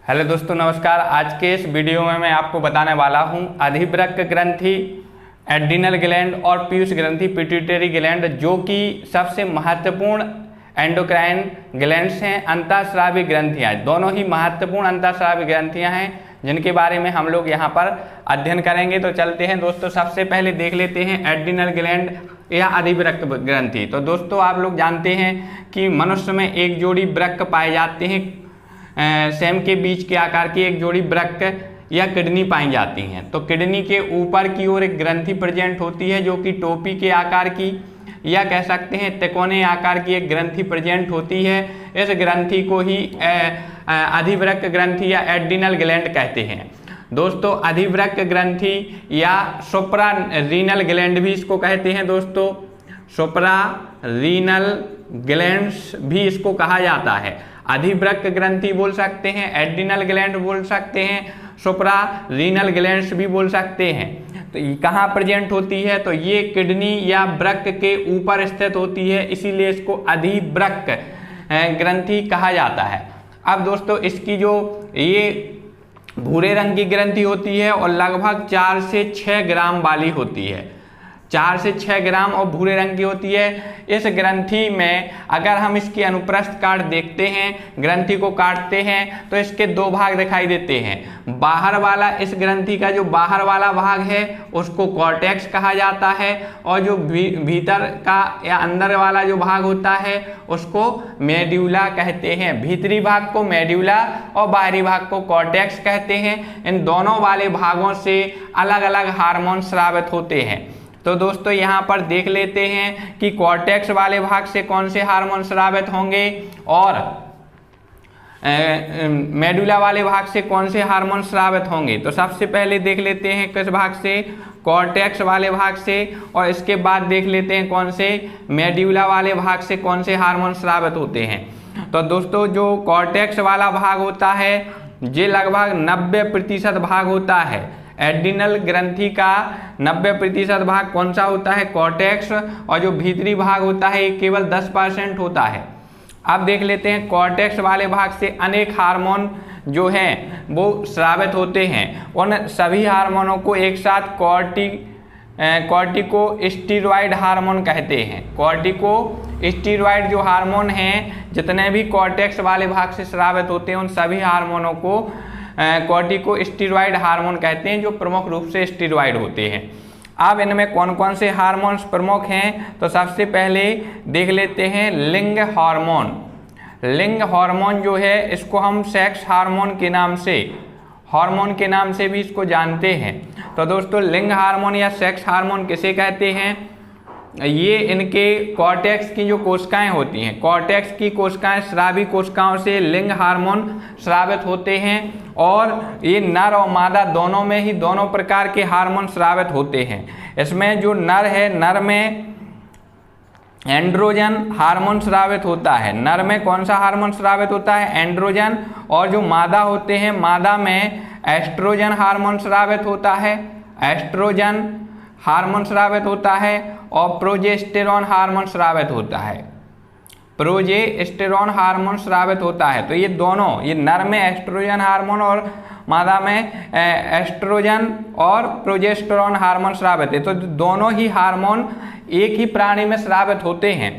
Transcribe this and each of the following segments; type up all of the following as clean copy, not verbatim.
Hello दोस्तों, नमस्कार। आज के इस वीडियो में मैं आपको बताने वाला हूं अधिवृक्क ग्रंथि, एड्रिनल ग्लैंड और पीयूष ग्रंथि पिट्यूटरी ग्लैंड, जो कि सबसे महत्वपूर्ण एंडोक्राइन ग्लैंड्स हैं। अंतःस्रावी ग्रंथियां, दोनों ही महत्वपूर्ण अंतःस्रावी ग्रंथियां हैं जिनके बारे में हम लोग यहाँ पर अध्ययन करेंगे। तो चलते हैं दोस्तों, सबसे पहले देख लेते हैं एड्रिनल ग्लैंड या अधिवृक्क ग्रंथि। तो दोस्तों, आप लोग जानते हैं कि मनुष्य में एक जोड़ी वृक्क पाए जाते हैं। सेम के बीच के आकार की एक जोड़ी वृक्क या किडनी पाई जाती हैं। तो किडनी के ऊपर की ओर एक ग्रंथि प्रेजेंट होती है जो कि टोपी के आकार की या कह सकते हैं त्रिकोणीय आकार की एक ग्रंथि प्रेजेंट होती है। इस ग्रंथि को ही अधिवृक्क ग्रंथि या एड्रिनल ग्लैंड कहते हैं। दोस्तों, अधिवृक्क ग्रंथि या सुप्रा रीनल ग्लैंड भी इसको कहते हैं। दोस्तों, सुप्रा रीनल ग्लैंड्स भी इसको कहा जाता है। अधिवृक्क ग्रंथि बोल सकते हैं, एड्रिनल ग्लैंड बोल सकते हैं, सुप्रा रीनल ग्लैंड्स भी बोल सकते हैं। तो ये कहाँ प्रेजेंट होती है? तो ये किडनी या वृक्क के ऊपर स्थित होती है, इसीलिए इसको अधिवृक्क ग्रंथि कहा जाता है। अब दोस्तों, इसकी जो ये भूरे रंग की ग्रंथि होती है और लगभग 4 से 6 ग्राम वाली होती है। 4 से 6 ग्राम और भूरे रंग की होती है। इस ग्रंथि में अगर हम इसकी अनुप्रस्थ काट देखते हैं, ग्रंथि को काटते हैं, तो इसके 2 भाग दिखाई देते हैं। बाहर वाला, इस ग्रंथि का जो बाहर वाला भाग है उसको कॉर्टेक्स कहा जाता है, और जो भीतर का या अंदर वाला जो भाग होता है उसको मेड्यूला कहते हैं। भीतरी भाग को मेड्यूला और बाहरी भाग को कॉर्टेक्स कहते हैं। इन दोनों वाले भागों से अलग अलग हार्मोन स्रावित होते हैं। तो दोस्तों, यहाँ पर देख लेते हैं कि कॉर्टेक्स वाले भाग से कौन से हार्मोन स्रावित होंगे और मेडुला वाले भाग से कौन से हार्मोन स्रावित होंगे। तो सबसे पहले देख लेते हैं किस भाग से, कॉर्टेक्स वाले भाग से, और इसके बाद देख लेते हैं कौन से मेडुला वाले भाग से कौन से हार्मोन स्रावित होते हैं। तो दोस्तों, जो कॉर्टेक्स वाला भाग होता है ये लगभग 90% भाग होता है। एड्रिनल ग्रंथि का 90% भाग कौन सा होता है? कॉर्टेक्स। और जो भीतरी भाग होता है ये केवल 10% होता है। अब देख लेते हैं कॉर्टेक्स वाले भाग से अनेक हार्मोन जो हैं वो स्रावित होते हैं। उन सभी हार्मोनों को एक साथ कॉर्टिकोस्टेरॉइड हार्मोन कहते हैं। कॉर्टिकोस्टेरॉइड जो हार्मोन हैं, जितने भी कॉर्टेक्स वाले भाग से स्रावित होते हैं, उन सभी हार्मोनों को कॉर्टिकोस्टेरॉइड हार्मोन कहते हैं, जो प्रमुख रूप से स्टेरॉइड होते हैं। अब इनमें कौन कौन से हार्मोन्स प्रमुख हैं? तो सबसे पहले देख लेते हैं लिंग हार्मोन। लिंग हार्मोन जो है इसको हम सेक्स हार्मोन के नाम से भी इसको जानते हैं। तो दोस्तों, लिंग हार्मोन या सेक्स हार्मोन किसे कहते हैं? ये इनके कॉर्टेक्स की जो कोशिकाएं होती हैं, कॉर्टेक्स की कोशिकाएं स्रावी कोशिकाओं से लिंग हार्मोन स्रावित होते हैं, और ये नर और मादा दोनों में ही दोनों प्रकार के हार्मोन स्रावित होते हैं। इसमें जो नर है, नर में एंड्रोजन हार्मोन स्रावित होता है। नर में कौन सा हार्मोन स्रावित होता है? एंड्रोजन। और जो मादा होते हैं, मादा में एस्ट्रोजन हार्मोन स्रावित होता है। एस्ट्रोजन हार्मोन स्रावित होता है और प्रोजेस्टेरॉन हार्मोन स्रावित होता है। प्रोजेस्टेरॉन हार्मोन स्रावित होता है। तो ये दोनों, ये नर में एस्ट्रोजन हार्मोन और मादा में एस्ट्रोजन और प्रोजेस्टेरॉन हार्मोन स्रावित है। तो दोनों ही हार्मोन एक ही प्राणी में स्रावित होते हैं।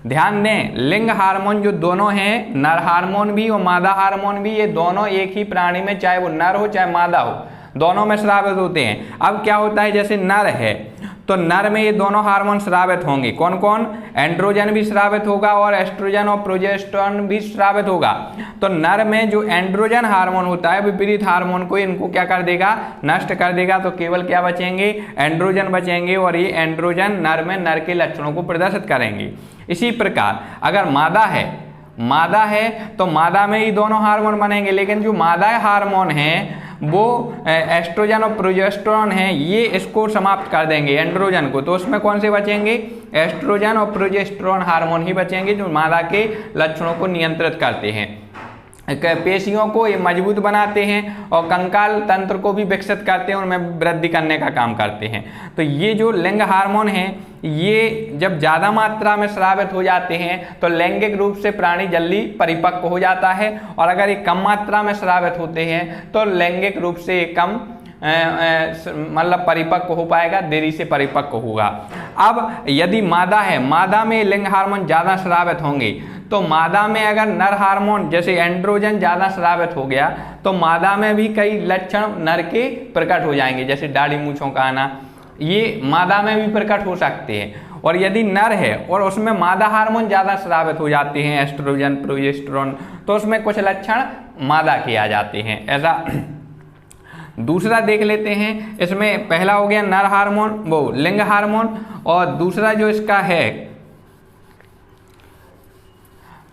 ध्यान दें, लिंग हार्मोन जो दोनों हैं, नर हार्मोन भी और मादा हार्मोन भी, ये दोनों एक ही प्राणी में, चाहे वो नर हो चाहे मादा हो, दोनों में स्रावित होते हैं। अब क्या होता है, जैसे नर है तो नर में ये दोनों हार्मोन स्रावित होंगे। कौन कौन? एंड्रोजन भी स्रावित होगा और एस्ट्रोजन और प्रोजेस्टेरॉन भी स्रावित होगा। तो नर में जो एंड्रोजन हार्मोन होता है, विपरीत हार्मोन को इनको क्या कर देगा? नष्ट कर देगा। तो केवल क्या बचेंगे? एंड्रोजन बचेंगे, और ये एंड्रोजन नर में नर के लक्षणों को प्रदर्शित करेंगे। इसी प्रकार अगर मादा है तो मादा में ही दोनों हार्मोन बनेंगे, लेकिन जो मादा हार्मोन है वो एस्ट्रोजन और प्रोजेस्टेरॉन है, ये इसको समाप्त कर देंगे, एंड्रोजन को। तो उसमें कौन से बचेंगे? एस्ट्रोजन और प्रोजेस्टेरॉन हार्मोन ही बचेंगे, जो मादा के लक्षणों को नियंत्रित करते हैं। पेशियों को ये मजबूत बनाते हैं और कंकाल तंत्र को भी विकसित करते हैं, उनमें वृद्धि करने का काम करते हैं। तो ये जो लिंग हार्मोन हैं, ये जब ज़्यादा मात्रा में स्रावित हो जाते हैं तो लैंगिक रूप से प्राणी जल्दी परिपक्व हो जाता है, और अगर ये कम मात्रा में स्रावित होते हैं तो लैंगिक रूप से ये कम मतलब परिपक्व हो पाएगा, देरी से परिपक्व होगा। अब यदि मादा है, मादा में लिंग हार्मोन ज़्यादा स्रावित होंगे, तो मादा में अगर नर हार्मोन जैसे एंड्रोजन ज़्यादा स्रावित हो गया तो मादा में भी कई लक्षण नर के प्रकट हो जाएंगे, जैसे दाढ़ी मूंछों का आना, ये मादा में भी प्रकट हो सकते हैं। और यदि नर है और उसमें मादा हार्मोन ज़्यादा स्रावित हो जाते हैं, एस्ट्रोजन प्रोजेस्टेरोन, तो उसमें कुछ लक्षण मादा के आ जाते हैं। ऐसा दूसरा देख लेते हैं, इसमें पहला हो गया नर हार्मोन, वो लिंग हार्मोन, और दूसरा जो इसका है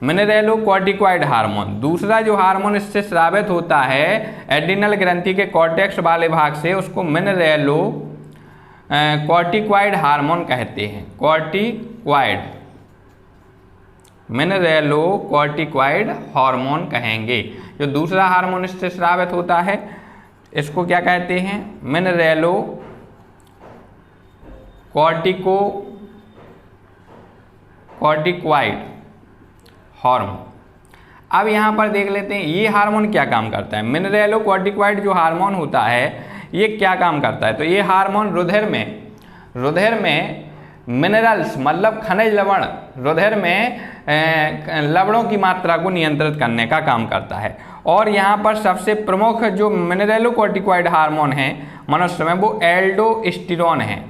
मिनरेलोकॉर्टिकॉइड हार्मोन। दूसरा जो हार्मोन इससे स्रावित होता है एड्रिनल ग्रंथि के कॉर्टेक्स वाले भाग से, उसको मिनरेलोकॉर्टिकॉइड हार्मोन कहते हैं। कॉर्टिकॉइड, मिनरेलोकॉर्टिकॉइड हार्मोन कहेंगे। जो दूसरा हार्मोन इससे स्रावित होता है इसको क्या कहते हैं? मिनरेलोकॉर्टिकॉइड हार्मोन। अब यहाँ पर देख लेते हैं ये हार्मोन क्या काम करता है। मिनरेलोकॉर्टिकॉइड जो हार्मोन होता है ये क्या काम करता है? तो ये हार्मोन रुधिर में मिनरल्स मतलब खनिज लवण, रुधिर में लवणों की मात्रा को नियंत्रित करने का काम करता है। और यहाँ पर सबसे प्रमुख जो मिनरेलोकॉर्टिकॉइड हार्मोन है मनुष्य में वो एल्डोस्टेरोन है।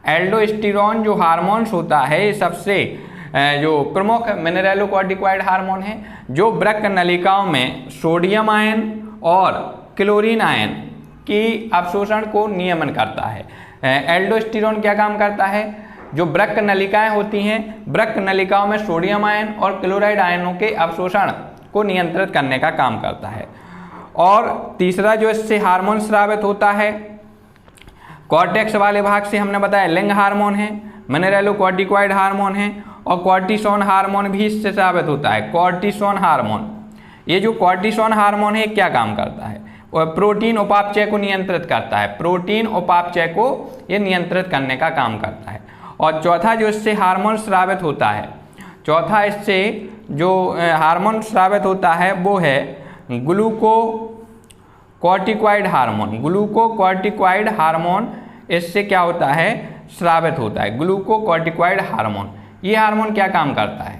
एल्डोस्टेरोन जो हार्मोन्स होता है ये सबसे जो प्रमुख मिनरेलोकॉर्टिकॉइड हार्मोन है, जो वृक्क नलिकाओं में सोडियम आयन और क्लोरीन आयन की अवशोषण को नियमन करता है। एल्डोस्टेरोन क्या काम करता है? जो वृक्क नलिकाएं होती हैं, वृक्क नलिकाओं में सोडियम आयन और क्लोराइड आयनों के अवशोषण को नियंत्रित करने का काम करता है। और तीसरा जो इससे हार्मोन स्रावित होता है कॉर्टेक्स वाले भाग से, हमने बताया लिंग हार्मोन है, मिनरेलोकॉर्टिकॉइड हार्मोन है, और कॉर्टिसोन हार्मोन भी इससे स्रावित होता है। कॉर्टिसोन हार्मोन, ये जो कॉर्टिसोन हार्मोन है क्या काम करता है? वह प्रोटीन उपापचय को नियंत्रित करता है। प्रोटीन उपापचय को ये नियंत्रित करने का काम करता है। और चौथा जो इससे हार्मोन स्रावित होता है, चौथा इससे जो हार्मोन स्रावित होता है वो है ग्लूकोकॉर्टिकॉइड हार्मोन। ग्लूकोकॉर्टिकॉइड हार्मोन इससे क्या होता है? स्रावित होता है। ग्लूकोकॉर्टिकॉइड हार्मोन, ये हार्मोन क्या काम करता है?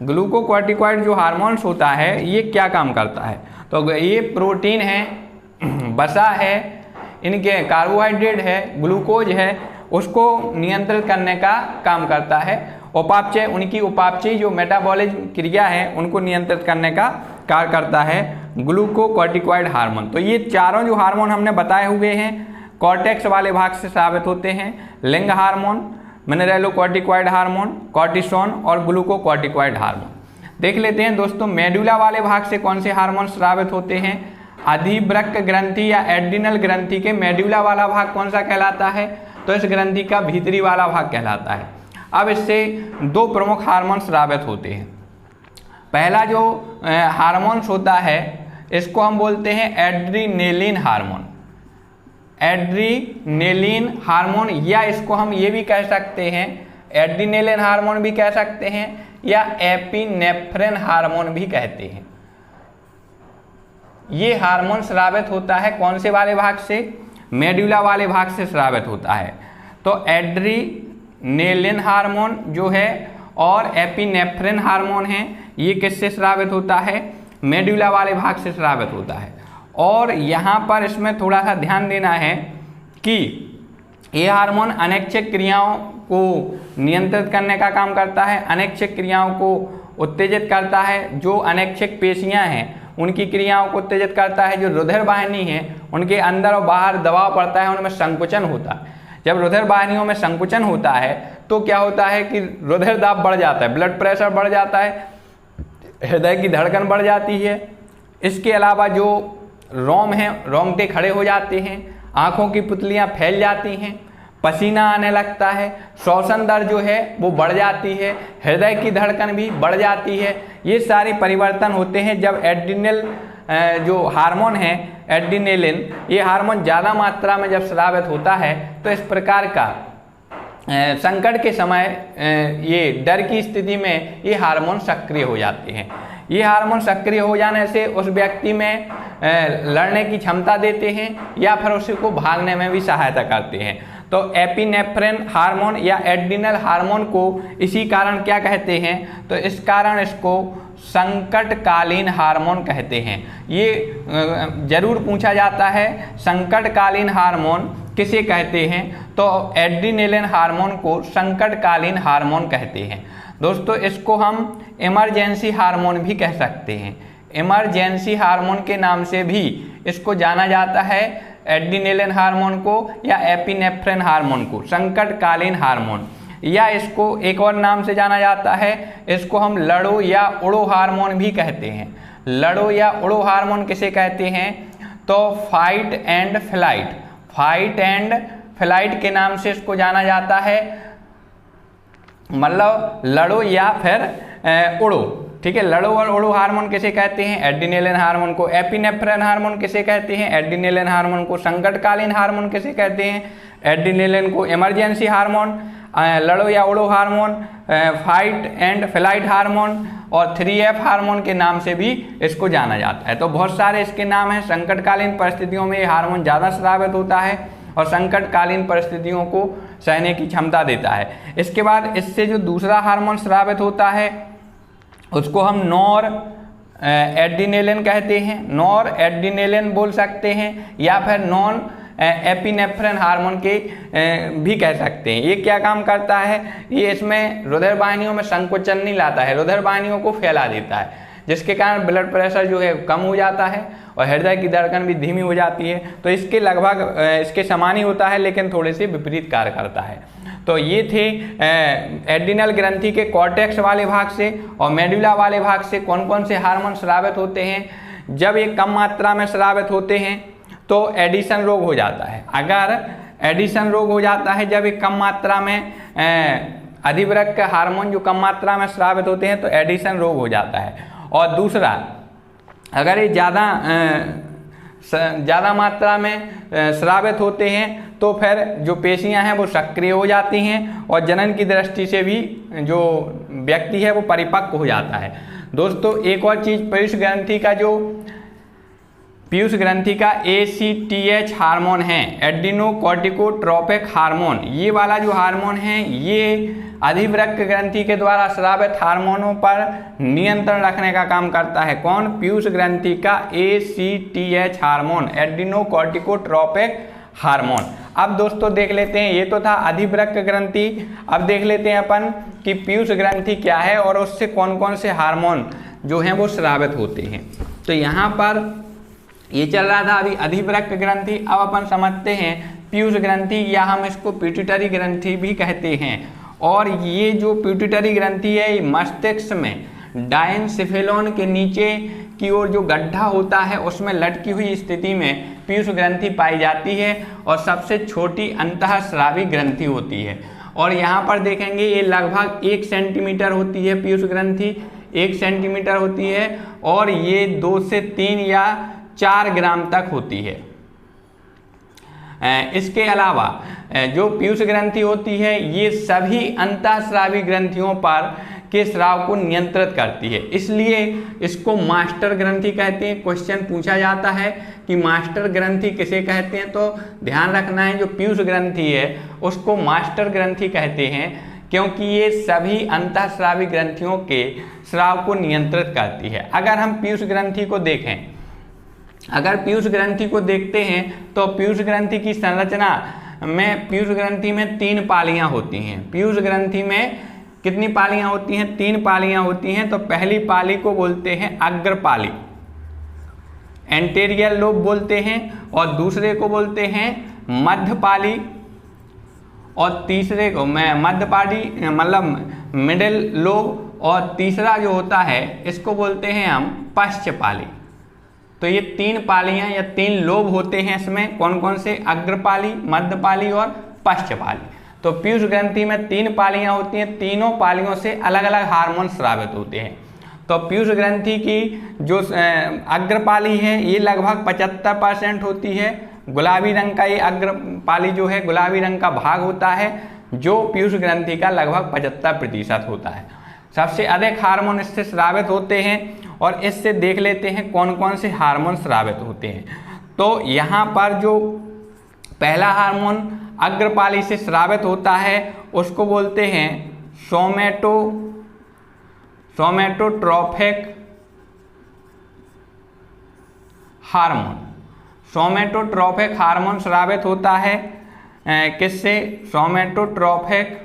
ग्लूकोकॉर्टिकॉइड जो हार्मोन्स होता है ये क्या काम करता है? तो ये प्रोटीन है, वसा है, इनके कार्बोहाइड्रेट है, ग्लूकोज है, उसको नियंत्रित करने का काम करता है। उपापचय, उनकी उपापचय जो मेटाबॉलिज्म क्रिया है उनको नियंत्रित करने का कार्य करता है ग्लूकोकॉर्टिकॉइड हार्मोन। तो ये चारों जो हार्मोन हमने बताए हुए हैं कॉर्टेक्स वाले भाग से स्रावित होते हैं। लिंग हार्मोन, मिनरेलोकॉर्टिकॉइड हार्मोन, कॉर्टिसोन और ग्लूकोकॉर्टिकॉइड हार्मोन। देख लेते हैं दोस्तों मेडुला वाले भाग से कौन से हार्मोन स्रावित होते हैं। अधिवृक्क ग्रंथि या एड्रिनल ग्रंथि के मेडुला वाला भाग कौन सा कहलाता है? तो इस ग्रंथि का भीतरी वाला भाग कहलाता है। अब इससे दो प्रमुख हार्मोन स्रावित होते हैं। पहला जो हार्मोन्स होता है इसको हम बोलते हैं एड्रीनेलिन हार्मोन। एड्रीनेलिन हार्मोन, या इसको हम ये भी कह सकते हैं, एड्रीनेलिन हार्मोन भी कह सकते हैं या एपिनेफ्रिन हार्मोन भी कहते हैं। ये हार्मोन स्रावित होता है कौन से वाले भाग से? मेडुला वाले भाग से स्रावित होता है। तो एड्रीनेलिन हार्मोन जो है और एपिनेफ्रिन हार्मोन है, ये किससे स्रावित होता है? मेडुला वाले भाग से स्रावित होता है। और यहाँ पर इसमें थोड़ा सा ध्यान देना है कि ये हार्मोन अनैच्छिक क्रियाओं को नियंत्रित करने का काम करता है, अनैच्छिक क्रियाओं को उत्तेजित करता है। जो अनैच्छिक पेशियाँ हैं उनकी क्रियाओं को उत्तेजित करता है। जो रुधिर वाहिनी है उनके अंदर और बाहर दबाव पड़ता है, उनमें संकुचन होता है। जब रुधिर वाहिनियों में संकुचन होता है तो क्या होता है कि रुधिर दाब बढ़ जाता है, ब्लड प्रेशर बढ़ जाता है, हृदय की धड़कन बढ़ जाती है। इसके अलावा जो रोम हैं, रोंगटे खड़े हो जाते हैं, आँखों की पुतलियाँ फैल जाती हैं, पसीना आने लगता है, श्वसन दर जो है वो बढ़ जाती है, हृदय की धड़कन भी बढ़ जाती है। ये सारे परिवर्तन होते हैं जब एड्रिनल जो हार्मोन है एड्रिनेलिन, ये हार्मोन ज़्यादा मात्रा में जब स्रावित होता है तो इस प्रकार का संकट के समय ये डर की स्थिति में ये हार्मोन सक्रिय हो जाते हैं। ये हार्मोन सक्रिय हो जाने से उस व्यक्ति में लड़ने की क्षमता देते हैं या फिर उसको भागने में भी सहायता करते हैं। तो एपिनेफ्रिन हार्मोन या एड्रिनल हार्मोन को इसी कारण क्या कहते हैं, तो इस कारण इसको संकटकालीन हार्मोन कहते हैं। ये जरूर पूछा जाता है संकटकालीन हार्मोन किसे कहते हैं, तो एड्रिनेलिन हार्मोन को संकटकालीन हार्मोन कहते हैं। दोस्तों इसको हम इमरजेंसी हार्मोन भी कह सकते हैं। इमरजेंसी हार्मोन के नाम से भी इसको जाना जाता है, एड्रिनेलिन हार्मोन को या एपिनेफ्रिन हार्मोन को, संकटकालीन हार्मोन। या इसको एक और नाम से जाना जाता है, इसको हम लड़ो या उड़ो हार्मोन भी कहते हैं। लड़ो या उड़ो हार्मोन किसे कहते हैं, तो fight and flight, fight and flight के नाम से इसको जाना जाता है। मतलब लड़ो या फिर उड़ो, ठीक है। लड़ो और उड़ो हार्मोन किसे कहते हैं, एड्रिनेलिन हार्मोन को। एपिनेफ्रिन हार्मोन किसे कहते हैं, एड्रिनेलिन हार्मोन को। संकटकालीन हार्मोन किसे कहते हैं, एड्रिनेलिन को। इमरजेंसी हार्मोन, लड़ो या उड़ो hormone, fight and flight hormone और 3F हार्मोन के नाम से भी इसको जाना जाता है। तो बहुत सारे इसके नाम हैं। संकटकालीन परिस्थितियों में ये हार्मोन ज़्यादा स्रावित होता है और संकटकालीन परिस्थितियों को सहने की क्षमता देता है। इसके बाद इससे जो दूसरा हार्मोन स्रावित होता है उसको हम नॉर एड्रिनेलिन कहते हैं, नॉर एड्रिनेलिन बोल सकते हैं या फिर नॉन एपिनेफ्रिन हार्मोन के भी कह सकते हैं। ये क्या काम करता है, ये इसमें रुधिर वाहिनियों में संकुचन नहीं लाता है, रुधिर वाहिनियों को फैला देता है, जिसके कारण ब्लड प्रेशर जो है कम हो जाता है और हृदय की धड़कन भी धीमी हो जाती है। तो इसके लगभग इसके समान ही होता है लेकिन थोड़े से विपरीत कार्य करता है। तो ये थे एड्रिनल ग्रंथि के कॉर्टेक्स वाले भाग से और मेडुला वाले भाग से कौन कौन से हार्मोन स्रावित होते हैं। जब ये कम मात्रा में स्रावित होते हैं तो एडिशन रोग हो जाता है। अगर एडिशन रोग हो जाता है जब ये कम मात्रा में अधिवृक्क हार्मोन जो कम मात्रा में स्रावित होते हैं तो एडिशन रोग हो जाता है। और दूसरा, अगर ये ज़्यादा मात्रा में स्रावित होते हैं तो फिर जो पेशियां हैं वो सक्रिय हो जाती हैं और जनन की दृष्टि से भी जो व्यक्ति है वो परिपक्व हो जाता है। दोस्तों एक और चीज़, पीयूष ग्रंथि का ACTH हार्मोन है, एड्रिनोकोर्टिकोट्रोपिक हार्मोन। ये वाला जो हार्मोन है ये अधिवृक्क ग्रंथि के द्वारा स्रावित हार्मोनों पर नियंत्रण रखने का काम करता है। कौन, पीयूष ग्रंथि का ACTH हार्मोन, एड्रिनोकोर्टिकोट्रोपिक हार्मोन। अब दोस्तों देख लेते हैं, ये तो था अधिवृक्क ग्रंथि। अब देख लेते हैं अपन कि पीयूष ग्रंथि क्या है और उससे कौन कौन से हार्मोन जो हैं वो स्रावित होते हैं। तो यहाँ पर ये चल रहा था अभी अधिवृक्क ग्रंथि। अब अपन समझते हैं पीयूष ग्रंथि या हम इसको पिट्यूटरी ग्रंथि भी कहते हैं। और ये जो पिट्यूटरी ग्रंथि है ये मस्तिष्क में डायनसिफेलॉन के नीचे की ओर जो गड्ढा होता है उसमें लटकी हुई स्थिति में पीयूष ग्रंथि पाई जाती है और सबसे छोटी अंतःस्रावी ग्रंथि होती है। और यहाँ पर देखेंगे ये लगभग 1 सेंटीमीटर होती है पीयूष ग्रंथि, 1 सेंटीमीटर होती है और ये 2 से 3 या 4 ग्राम तक होती है। इसके अलावा जो पीयूष ग्रंथि होती है ये सभी अंतःस्रावी ग्रंथियों पर के स्राव को नियंत्रित करती है, इसलिए इसको मास्टर ग्रंथि कहते हैं। क्वेश्चन पूछा जाता है कि मास्टर ग्रंथि किसे कहते हैं, तो ध्यान रखना है जो पीयूष ग्रंथि है उसको मास्टर ग्रंथि कहते हैं क्योंकि ये सभी अंतःस्रावी ग्रंथियों के स्राव को नियंत्रित करती है। अगर हम पीयूष ग्रंथि को देखें, अगर पीयूष ग्रंथि को देखते हैं तो पीयूष ग्रंथि की संरचना में पीयूष ग्रंथि में 3 पालियां होती हैं। पीयूष ग्रंथि में कितनी पालियां होती हैं, 3 पालियां होती हैं। तो पहली पाली को बोलते हैं अग्रपाली, एंटेरियर लोब बोलते हैं, और दूसरे को बोलते हैं मध्यपाली, और तीसरे को मध्यपाली मतलब मिडिल लोब, और तीसरा जो होता है इसको बोलते हैं हम पश्चपाली। तो ये 3 पालियां या 3 लोब होते हैं इसमें, कौन कौन से, अग्रपाली, मध्यपाली और पश्च पाली। तो पीयूष ग्रंथि में 3 पालियां होती हैं, तीनों पालियों से अलग अलग हार्मोन स्रावित होते हैं। तो पीयूष ग्रंथि की जो अग्रपाली है ये लगभग 75% होती है। गुलाबी रंग का ये अग्रपाली जो है गुलाबी रंग का भाग होता है, जो पीयूष ग्रंथि का लगभग 75% होता है। सबसे अधिक हार्मोन इससे स्रावित होते हैं और इससे देख लेते हैं कौन कौन से हार्मोन स्रावित होते हैं। तो यहाँ पर जो पहला हार्मोन अग्रपाली से स्रावित होता है उसको बोलते हैं सोमैटोट्रोपिक हार्मोन। सोमैटोट्रोपिक हार्मोन स्रावित होता है किससे? सोमैटोट्रोपिक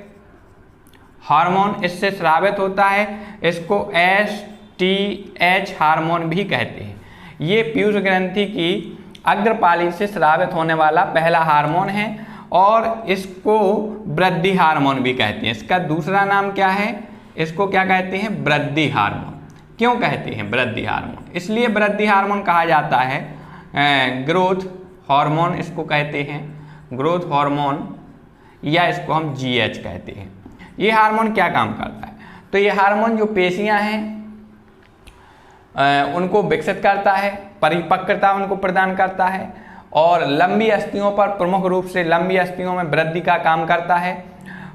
हार्मोन इससे स्रावित होता है। इसको STH हार्मोन भी कहते हैं। ये पीयूष ग्रंथि की अग्रपाली से स्रावित होने वाला पहला हार्मोन है और इसको वृद्धि हार्मोन भी कहते हैं। इसका दूसरा नाम क्या है? इसको क्या कहते हैं? वृद्धि हार्मोन। क्यों कहते हैं वृद्धि हार्मोन? इसलिए वृद्धि हार्मोन कहा जाता है, ग्रोथ हार्मोन इसको कहते हैं, ग्रोथ हार्मोन, या इसको हम GH कहते हैं। ये हार्मोन क्या काम करता है? तो ये हार्मोन जो पेशियां हैं उनको विकसित करता है, परिपक्वता उनको प्रदान करता है और लंबी अस्थियों पर, प्रमुख रूप से लंबी अस्थियों में वृद्धि का काम करता है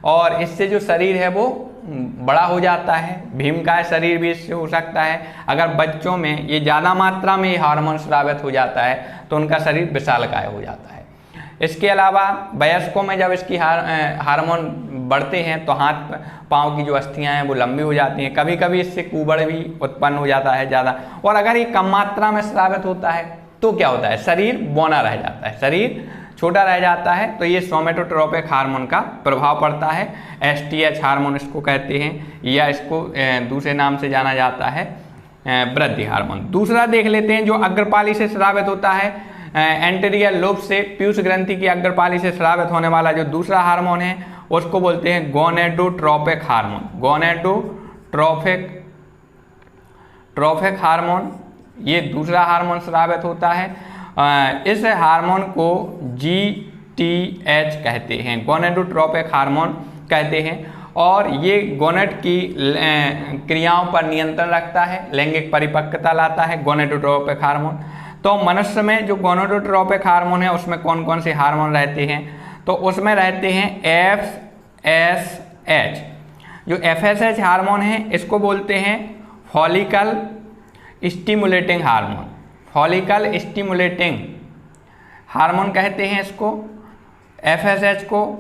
और इससे जो शरीर है वो बड़ा हो जाता है। भीमकाय शरीर भी इससे हो सकता है। अगर बच्चों में ये ज़्यादा मात्रा में ये हार्मोन स्रावित हो जाता है तो उनका शरीर विशालकाय हो जाता है। इसके अलावा वयस्कों में जब इसकी हार्मोन बढ़ते हैं तो हाथ पाँव की जो अस्थियां हैं वो लंबी हो जाती हैं। कभी कभी इससे कुबड़ भी उत्पन्न हो जाता है ज़्यादा। और अगर ये कम मात्रा में स्रावित होता है तो क्या होता है? शरीर बौना रह जाता है, शरीर छोटा रह जाता है। तो ये सोमैटोट्रोपिक हार्मोन का प्रभाव पड़ता है। STH हार्मोन इसको कहते हैं, या इसको दूसरे नाम से जाना जाता है वृद्धि हार्मोन। दूसरा देख लेते हैं जो अग्रपाली से स्रावित होता है, एंटेरियर लोब से पीयूष ग्रंथि की अग्रपाली से स्रावित होने वाला जो दूसरा हार्मोन है उसको बोलते हैं गोनेडोट्रोपिक हार्मोन। गोनेडोट्रोपिक हार्मोन ये दूसरा हार्मोन स्रावित होता है। इस हार्मोन को GTH कहते हैं, गोनेडोट्रोपिक हार्मोन कहते हैं और ये गोनेड की क्रियाओं पर नियंत्रण रखता है, लैंगिक परिपक्वता लाता है गोनेडोट्रोपिक हार्मोन। तो मनुष्य में जो गोनेडोट्रोपिक हार्मोन है उसमें कौन कौन से हार्मोन रहते हैं? तो उसमें रहते हैं FSH। जो FSH हार्मोन है इसको बोलते हैं follicle stimulating hormone. Follicle stimulating hormone कहते हैं इसको, FSH को।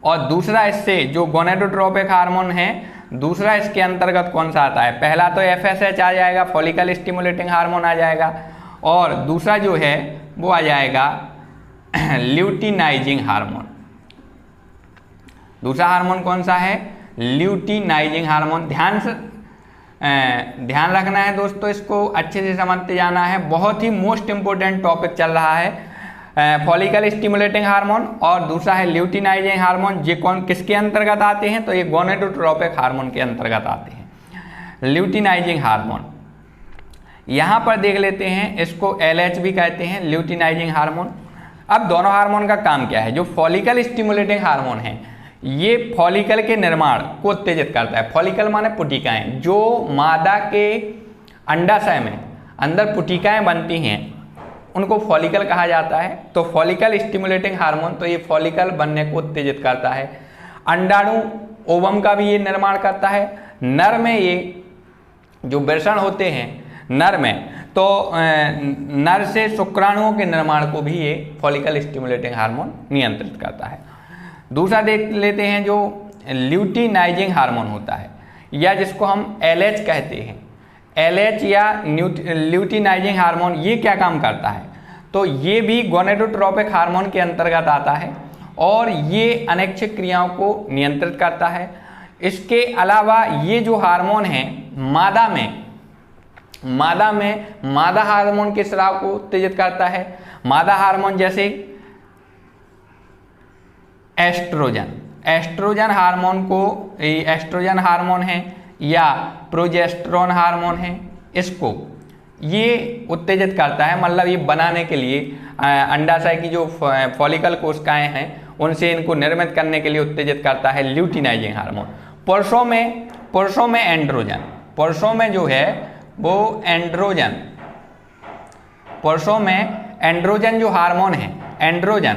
और दूसरा इससे जो गोनेडोट्रोपिक हार्मोन है, दूसरा इसके अंतर्गत कौन सा आता है? पहला तो FSH आ जाएगा, फॉलिकल स्टिमुलेटिंग हार्मोन आ जाएगा, और दूसरा जो है वो आ जाएगा ल्यूटिनाइजिंग हार्मोन। दूसरा हार्मोन कौन सा है? Luteinizing hormone. ध्यान रखना है दोस्तों, इसको अच्छे से समझते जाना है। बहुत ही मोस्ट इंपोर्टेंट टॉपिक चल रहा है। फॉलिकल स्टिमुलेटिंग हार्मोन और दूसरा है ल्यूटिनाइजिंग हार्मोन। ये कौन किसके अंतर्गत आते हैं? तो ये गोनेडोट्रोपिक हार्मोन के अंतर्गत आते हैं। ल्यूटिनाइजिंग हार्मोन यहाँ पर देख लेते हैं, इसको LH भी कहते हैं, ल्यूटिनाइजिंग हार्मोन। अब दोनों हार्मोन का काम क्या है? जो फॉलिकल स्टिमुलेटिंग हार्मोन है ये फॉलिकल के निर्माण को उत्तेजित करता है। फॉलिकल माने पुटिकाएं, जो मादा के अंडाशय में अंदर पुटिकाएं बनती हैं उनको फॉलिकल कहा जाता है। तो फॉलिकल स्टिमुलेटिंग हार्मोन तो ये फॉलिकल बनने को उत्तेजित करता है। अंडाणु ओवम का भी ये निर्माण करता है। नर में ये जो वृषण होते हैं नर में, तो नर से शुक्राणुओं के निर्माण को भी ये फॉलिकल स्टिमुलेटिंग हार्मोन नियंत्रित करता है। दूसरा देख लेते हैं जो ल्यूटिनाइजिंग हार्मोन होता है, या जिसको हम LH कहते हैं। LH या ल्यूटिनाइजिंग हार्मोन ये क्या काम करता है? तो ये भी गोनेडोट्रोपिक हार्मोन के अंतर्गत आता है और ये अनैच्छिक क्रियाओं को नियंत्रित करता है। इसके अलावा ये जो हार्मोन है मादा हार्मोन के स्राव को उत्तेजित करता है। मादा हार्मोन जैसे एस्ट्रोजन हार्मोन है या प्रोजेस्टेरोन हार्मोन है, इसको ये उत्तेजित करता है। मतलब ये बनाने के लिए अंडाशय की जो फॉलिकल कोशिकाएं हैं उनसे इनको निर्मित करने के लिए उत्तेजित करता है ल्यूटिनाइजिंग हार्मोन। पुरुषों में एंड्रोजन, पुरुषों में जो है वो एंड्रोजन, पुरुषों में एंड्रोजन जो हार्मोन है, एंड्रोजन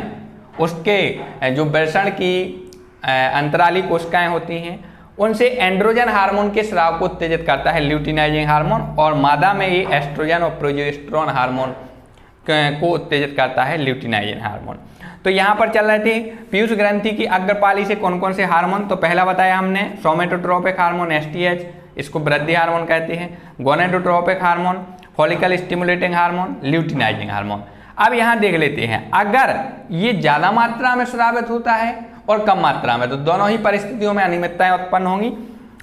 उसके जो वृषण की अंतराली कोशिकाएं होती हैं उनसे एंड्रोजन हार्मोन के स्राव को उत्तेजित करता है ल्यूटिनाइजिंग हार्मोन, और मादा में ये एस्ट्रोजन और प्रोजेस्टेरोन हार्मोन को उत्तेजित करता है ल्यूटिनाइजिंग हार्मोन। तो यहाँ पर चल रहे थे पीयूष ग्रंथि की अग्रपाली से कौन कौन से हार्मोन। तो पहला बताया हमने सोमेटोट्रोपिक हार्मोन एसटीएच, इसको वृद्धि हार्मोन कहते हैं, gonadotropic hormone, follicle stimulating hormone, luteinizing hormone. अब यहाँ देख लेते हैं, अगर ये ज्यादा मात्रा में स्रावित होता है और कम मात्रा में, तो दोनों ही परिस्थितियों में अनियमितताएं उत्पन्न होंगी।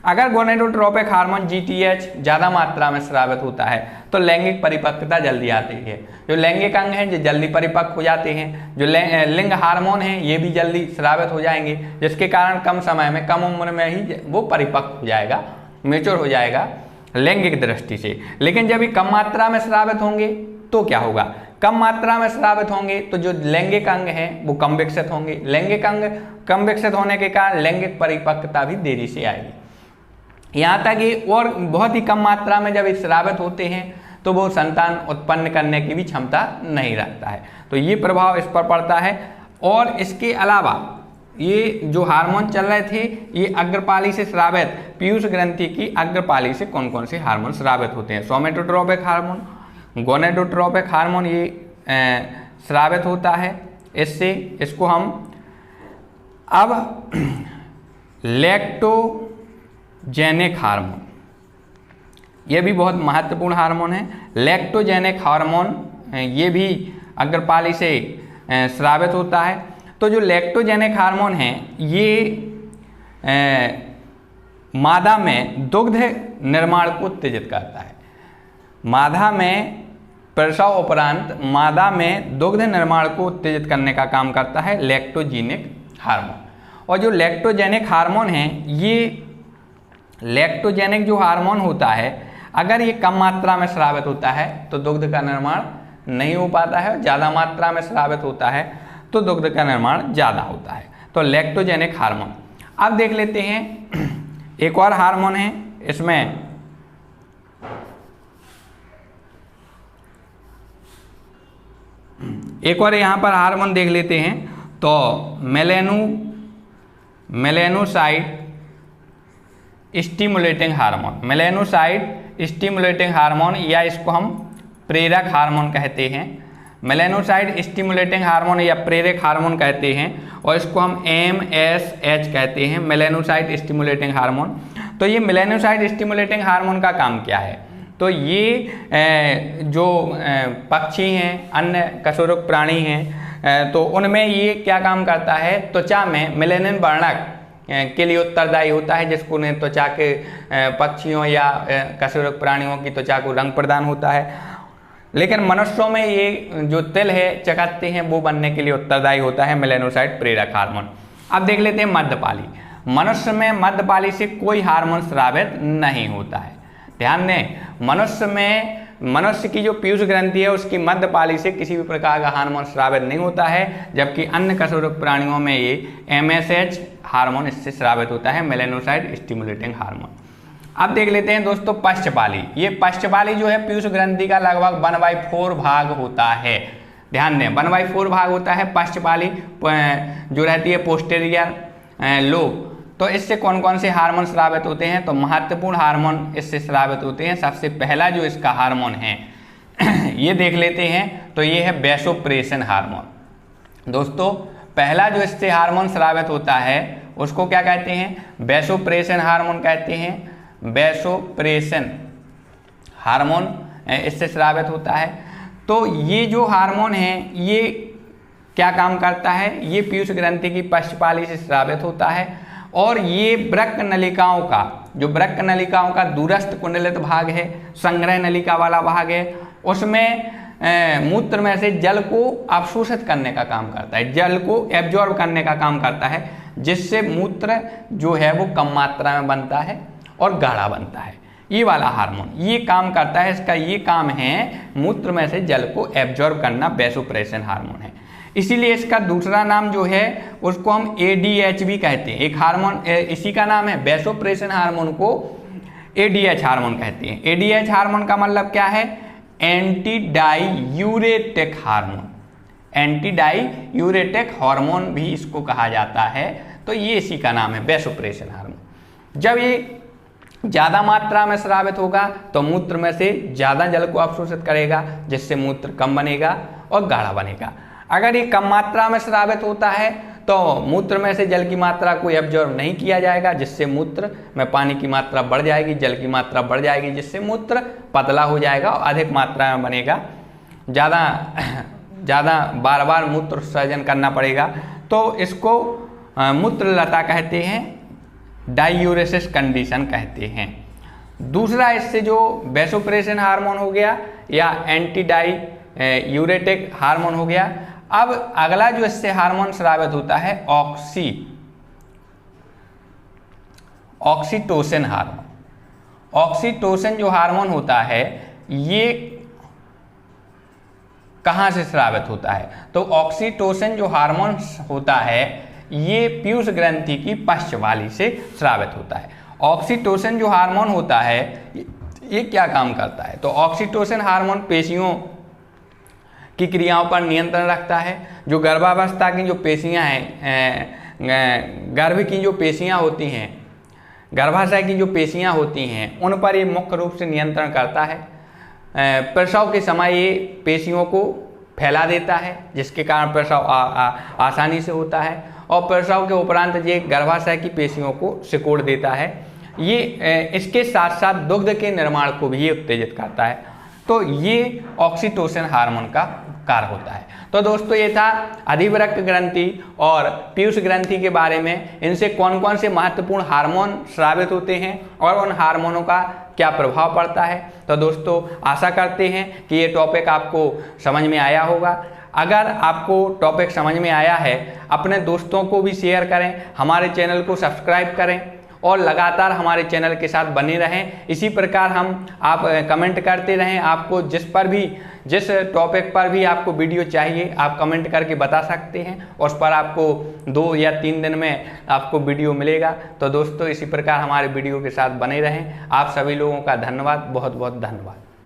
अगर गोनेडोट्रोपिक हार्मोन जीटीएच ज्यादा मात्रा में स्रावित होता है तो लैंगिक परिपक्वता जल्दी आती है, जो लैंगिक अंग हैं जो जल्दी परिपक्व हो जाते हैं, जो लिंग हार्मोन हैं ये भी जल्दी स्रावित हो जाएंगे, जिसके कारण कम समय में, कम उम्र में ही वो परिपक्व हो जाएगा, मेच्योर हो जाएगा लैंगिक दृष्टि से। लेकिन जब ये कम मात्रा में स्रावित होंगे तो क्या होगा, कम मात्रा में स्रावित होंगे तो जो लैंगिक अंग हैं वो कम विकसित होंगे, लैंगिक अंग कम विकसित होने के कारण लैंगिक परिपक्वता भी देरी से आएगी। यहाँ तक कि और बहुत ही कम मात्रा में जब स्रावित होते हैं तो वो संतान उत्पन्न करने की भी क्षमता नहीं रखता है। तो ये प्रभाव इस पर पड़ता है। और इसके अलावा ये जो हार्मोन चल रहे थे ये अग्रपाली से स्रावित, पीयूष ग्रंथि की अग्रपाली से कौन कौन से हार्मोन स्रावित होते हैं। सोमेटोट्रोपिक हार्मोन, गोनेडोट्रोपिक हार्मोन ये स्रावित होता है इससे, इसको हम अब लैक्टोजेनिक हार्मोन, ये भी बहुत महत्वपूर्ण हार्मोन है। लैक्टोजेनिक हार्मोन ये भी अग्रपाली से स्रावित होता है। तो जो लैक्टोजेनिक हार्मोन है ये मादा में दुग्ध निर्माण को उत्तेजित करता है। मादा में प्रसव उपरांत मादा में दुग्ध निर्माण को उत्तेजित करने का काम करता है लैक्टोजेनिक हार्मोन। और जो लैक्टोजेनिक हार्मोन है ये लैक्टोजेनिक जो हार्मोन होता है अगर ये कम मात्रा में स्रावित होता है तो दुग्ध का निर्माण नहीं हो पाता है, ज़्यादा मात्रा में स्रावित होता है तो दुग्ध का निर्माण ज़्यादा होता है। तो लैक्टोजेनिक हार्मोन। अब देख लेते हैं एक और हार्मोन है, इसमें एक और यहाँ पर हार्मोन देख लेते हैं। तो melanocyte stimulating hormone, melanocyte stimulating hormone या इसको हम प्रेरक हार्मोन कहते हैं। मेलेनोसाइट स्टिमुलेटिंग हार्मोन या प्रेरक हार्मोन कहते हैं और इसको हम MSH कहते हैं, मेलेनोसाइट स्टिमुलेटिंग हार्मोन। तो ये मेलेनोसाइट स्टिमुलेटिंग हार्मोन का काम क्या है, तो ये जो पक्षी हैं, अन्य कशेरुक प्राणी हैं, तो उनमें ये क्या काम करता है, त्वचा में मेलेनिन वर्णक के लिए उत्तरदायी होता है, जिसको ने त्वचा के पक्षियों या कशेरुक प्राणियों की त्वचा को रंग प्रदान होता है। लेकिन मनुष्यों में ये जो तिल है, चकत्ते हैं, वो बनने के लिए उत्तरदायी होता है मेलेनोसाइट प्रेरक हार्मोन। अब देख लेते हैं मध्यपाली। मनुष्य में मध्यपाली से कोई हार्मोन स्रावित नहीं होता है। ध्यान दें, मनुष्य की जो पीयूष ग्रंथि है उसकी मध्यपाली से किसी भी प्रकार का हार्मोन स्रावित नहीं होता है, जबकि अन्य कशेरुक प्राणियों में ये MSH हार्मोन इससे स्रावित होता है, मेलेनोसाइट स्टिमुलेटिंग हार्मोन। अब देख लेते हैं दोस्तों पश्चपाली। ये पश्चपाली जो है पीयूष ग्रंथि का लगभग 1/4 भाग होता है। ध्यान दें, 1/4 भाग होता है पश्चपाली जो रहती है पोस्टेरियर लोब। तो इससे कौन कौन से हार्मोन स्रावित होते हैं, तो महत्वपूर्ण हार्मोन इससे स्रावित होते हैं। सबसे पहला जो इसका हार्मोन है ये देख लेते हैं, तो ये है वैसोप्रेसिन हार्मोन। दोस्तों पहला जो इससे हार्मोन स्रावित होता है उसको क्या कहते हैं, वैसोप्रेसिन हार्मोन कहते हैं। वैसोप्रेसिन हार्मोन इससे स्रावित होता है। तो ये जो हार्मोन है ये क्या काम करता है, ये पीयूष ग्रंथि की पश्चपाली से स्रावित होता है और ये वृक्क नलिकाओं का, जो वृक्क नलिकाओं का दूरस्थ कुंडलित भाग है, संग्रह नलिका वाला भाग है, उसमें मूत्र में से जल को अवशोषित करने का काम करता है, जल को एब्जॉर्ब करने का काम करता है, जिससे मूत्र जो है वो कम मात्रा में बनता है और गाढ़ा बनता है। ये वाला हार्मोन ये काम करता है, इसका ये काम है मूत्र में से जल को एब्जॉर्ब करना, वैसोप्रेसिन हार्मोन है। इसीलिए इसका दूसरा नाम जो है उसको हम ADH भी कहते हैं। एक हार्मोन इसी का नाम है, वैसोप्रेशन हार्मोन को ADH हार्मोन कहते हैं। ADH हार्मोन का मतलब क्या है? Anti diuretic hormone. Anti diuretic hormone भी इसको कहा जाता है। तो ये इसी का नाम है, वैसोप्रेशन हार्मोन। जब ये ज़्यादा मात्रा में स्रावित होगा तो मूत्र में से ज़्यादा जल को अवशोषित करेगा, जिससे मूत्र कम बनेगा और गाढ़ा बनेगा। अगर ये कम मात्रा में स्रावित होता है तो मूत्र में से जल की मात्रा को एब्जॉर्ब नहीं किया जाएगा, जिससे मूत्र में पानी की मात्रा बढ़ जाएगी, जल की मात्रा बढ़ जाएगी, जिससे मूत्र पतला हो जाएगा और अधिक मात्रा में बनेगा। ज़्यादा बार बार मूत्र विसर्जन करना पड़ेगा। तो इसको मूत्रलता कहते हैं, डाईयूरेसिस कंडीशन कहते हैं। दूसरा इससे जो वैसोप्रेशन हार्मोन हो गया या एंटी डाईयूरेटिक हार्मोन हो गया। अब अगला जो इससे हार्मोन स्रावित होता है ऑक्सीटोसिन हार्मोन। ऑक्सीटोसिन जो हार्मोन होता है ये कहाँ से स्रावित होता है? तो ऑक्सीटोसिन जो हार्मोन होता है ये पीयूष ग्रंथि की पश्च वाली से स्रावित होता है। ऑक्सीटोसिन जो हार्मोन होता है ये क्या काम करता है? तो ऑक्सीटोसिन हार्मोन पेशियों की क्रियाओं पर नियंत्रण रखता है। जो गर्भावस्था की जो पेशियां हैं, गर्भ की जो पेशियां होती हैं, गर्भाशय की जो पेशियां होती हैं, उन पर ये मुख्य रूप से नियंत्रण करता है। प्रसव के समय ये पेशियों को फैला देता है, जिसके कारण प्रसव आसानी से होता है। और प्रसव के उपरांत ये गर्भाशय की पेशियों को सिकोड़ देता है। ये इसके साथ साथ दुग्ध के निर्माण को भी ये उत्तेजित करता है। तो ये ऑक्सीटोसिन हार्मोन का कार्य होता है। तो दोस्तों ये था अधिवृक्क ग्रंथि और पीयूष ग्रंथि के बारे में। इनसे कौन कौन से महत्वपूर्ण हार्मोन स्रावित होते हैं और उन हार्मोनों का क्या प्रभाव पड़ता है। तो दोस्तों आशा करते हैं कि ये टॉपिक आपको समझ में आया होगा। अगर आपको टॉपिक समझ में आया है, अपने दोस्तों को भी शेयर करें, हमारे चैनल को सब्सक्राइब करें और लगातार हमारे चैनल के साथ बने रहें। इसी प्रकार आप कमेंट करते रहें। आपको जिस टॉपिक पर भी आपको वीडियो चाहिए आप कमेंट करके बता सकते हैं, उस पर आपको 2 या 3 दिन में आपको वीडियो मिलेगा। तो दोस्तों इसी प्रकार हमारे वीडियो के साथ बने रहें। आप सभी लोगों का धन्यवाद, बहुत बहुत धन्यवाद।